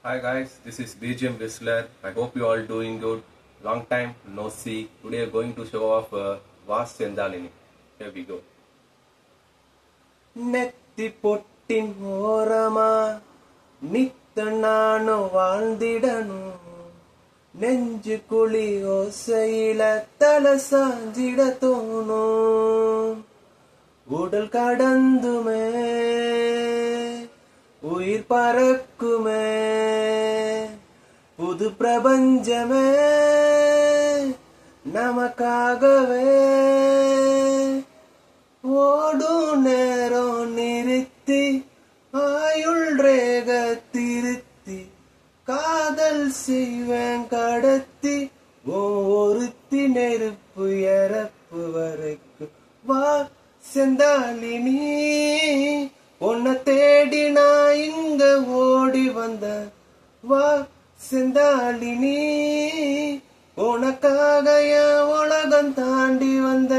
Hi guys, this is BGM Whistler. I hope you all doing good. Long time no see. Today we are going to show off Vas Sendalini. Here we go. நெத்தி பொட்டின் ஓரமா நித்த நானும் வாழ்ந்திடணும் நெஞ்சு குழி ஓசையில தலை சாஞ்சிட தோணும் உடல் கடந்துமே உயிர் பறக்குமே புது பிரபஞ்சமே நமக்காகவே ஓடும் நேரம் நிறுத்தி ஆயுள் ரேக திருத்தி காதல் செய்வேன் கடத்தி ஒருத்தி நெருப்பு இறப்பு வரைக்கும் வா செந்தாலினி உன்னை தேடி நான் இங்க ஓடி வந்த வா செந்தாலினி உனக்காக என் உலகம் தாண்டி வந்த